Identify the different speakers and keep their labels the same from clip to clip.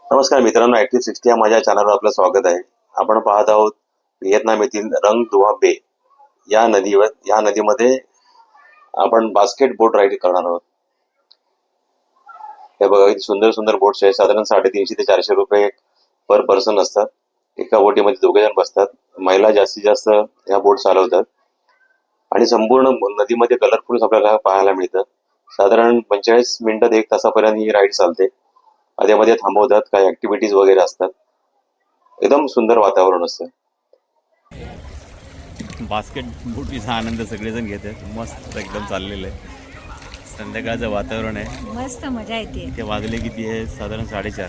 Speaker 1: नमस्कार मित्रांनो, ऍक्टिव्ह 60 या माझ्या चॅनलवर आपलं स्वागत आहे. आपण पाहत आहोत व्हिएतनाम येथील रंग दुआ बे या नदीमध्ये आपण बास्केट बोट राईड करणार आहोत. हे बघा, किती सुंदर सुंदर बोट्स आहेत. साधारण 350 ते 400 रुपये पर पर्सन असतात. एका बोटीमध्ये 2 जण बसतात. महिला जास्तीत जास्त या बोट चालवतात आणि संपूर्ण नदीमध्ये कलरफुल आपल्याला पाहायला मिळतं. साधारण 45 मिनिटात 1 तासापर्यंत ही राईड चालते. मध्ये मध्ये थांबवतात, काही ऍक्टिव्हिटीज वगैरे असतात. एकदम सुंदर वातावरण असतं.
Speaker 2: बास्केट बोटीचा आनंद सगळेजण घेत आहेत. मस्त एकदम चाललेलं आहे. संध्याकाळचं वातावरण आहे,
Speaker 3: मस्त मजा येते.
Speaker 2: ते वाजले किती आहे? साधारण 4:30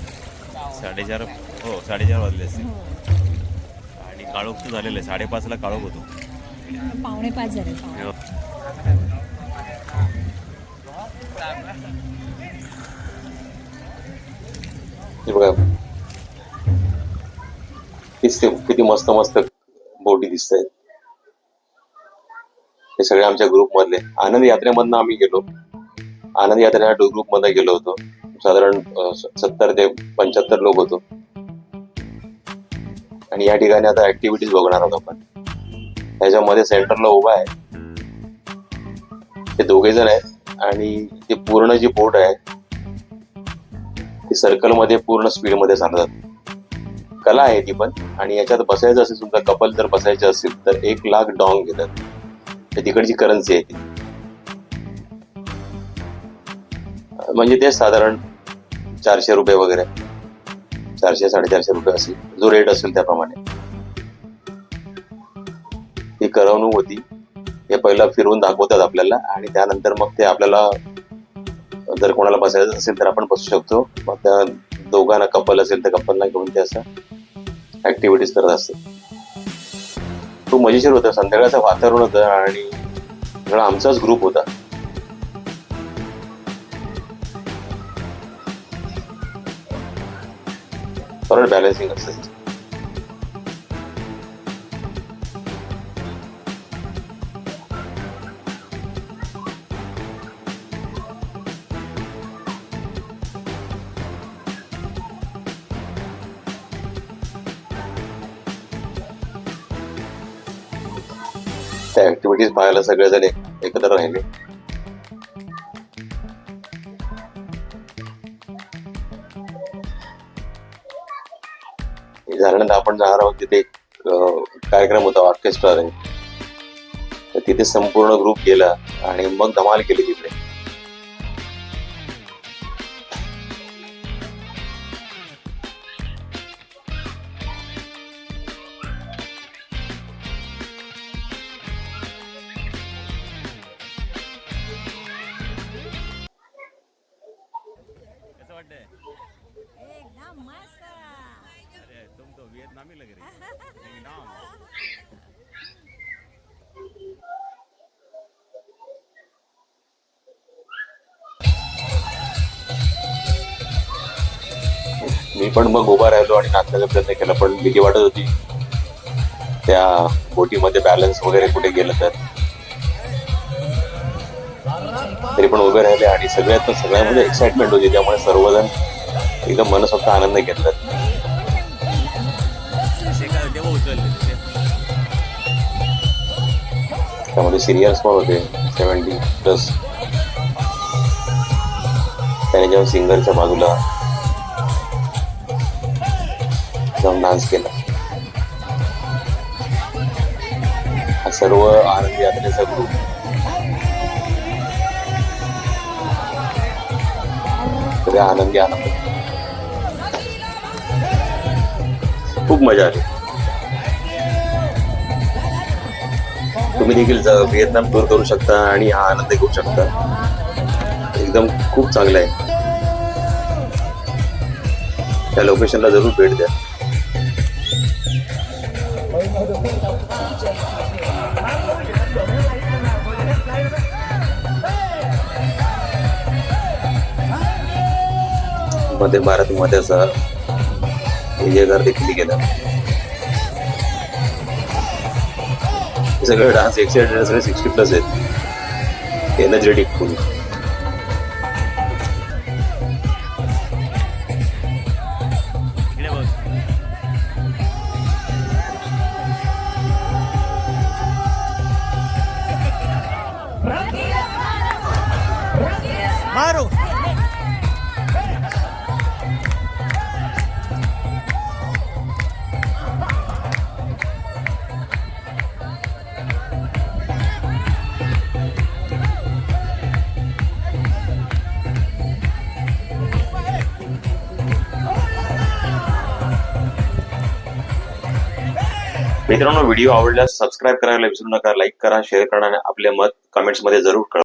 Speaker 2: हो 4:30 वाजले असतील. आणि काळोख तर झालेलं आहे. 5:30ला काळोख होतो.
Speaker 3: 4:45 झाले.
Speaker 1: हे बघा, किती मस्त मस्त बोटी दिसत आहेत. हे सगळे आमच्या ग्रुप मधले. आनंद यात्रेमधनं आम्ही गेलो. आनंद यात्रेच्या ग्रुप मध्ये गेलो होतो. साधारण 70 ते 75 लोक होतो. आणि या ठिकाणी आता ऍक्टिव्हिटीज बघणार आहोत आपण. त्याच्यामध्ये सेंटरला उभा आहे ते 2 जण आहेत आणि ती पूर्ण जी बोट आहे ती सर्कल मध्ये पूर्ण स्पीड मध्ये चालतात. कला आहे ती पण. आणि याच्यात बसायचं असेल, तुमचा कपल जर बसायचं असेल तर 1 लाख डॉंग घेतात. तिकडची करन्सी आहे ती. म्हणजे ते साधारण 400 रुपये वगैरे, 400-450 रुपये असेल, जो रेट असेल त्याप्रमाणे. ही करवणूक होती. हे पहिलं फिरवून दाखवतात आपल्याला आणि त्यानंतर मग ते आपल्याला जर कोणाला बसायचं असेल तर आपण बसू शकतो. मग त्या दोघांना, कपल असेल तर कपलला घेऊन ते असं ऍक्टिव्हिटीज करत असतात. खूप मजेशीर होतं. संध्याकाळचं वातावरण होतं आणि सगळा आमचाच ग्रुप होता. परत बॅलन्सिंग असतं. त्या ऍक्टिव्हिटीज पाहायला सगळेजण एकत्र राहिले. झाल्यानंतर आपण जाणार आहोत तिथे एक कार्यक्रम होता, ऑर्केस्ट्रा आहे. तर तिथे संपूर्ण ग्रुप गेला आणि मग धमाल केली तिथे.
Speaker 2: कसं वाटतंय?
Speaker 3: एकदम मस्त.
Speaker 2: अरे तुम तो वियतनामी लग रही है. एकदम.
Speaker 1: मी पण मग उभा राहिलो आणि नाचण्याचा प्रयत्न केला, पण भीती वाटत होती त्या बोटीमध्ये बॅलन्स वगैरे कुठे गेलं तर. तरी पण उभे राहिले आणि सगळ्यामध्ये एक्साइटमेंट होती. त्यामुळे सर्वजण एकदम मनसोक्त आनंद घेतला.
Speaker 2: तेव्हा उचलले
Speaker 1: त्यामध्ये सिनियर्स पण होते, 70+. त्याने जेव्हा सिंगरच्या बाजूला जाऊन डान्स केला. हा सर्व आनंद यात्रेचा ग्रुप सगळ्या आनंदी आनंद. खूप मजा आली. तुम्ही देखील व्हिएतनाम टूर करू शकता आणि हा आनंद घेऊ शकता. एकदम खूप चांगला आहे. त्या लोकेशनला जरूर भेट द्या. मध्ये भारतमध्ये असा विजयघर देखील गेला. सगळे डान्स एक्साइटेड, सगळे 60+ आहेत. एनर्जेटिक फुल.
Speaker 4: मारो.
Speaker 1: मित्रांनो, व्हिडिओ आवडल्यास सबस्क्राईब करायला विसरू नका, लाईक करा, शेअर करा आणि आपले मत कमेंट्समध्ये जरूर कळवा.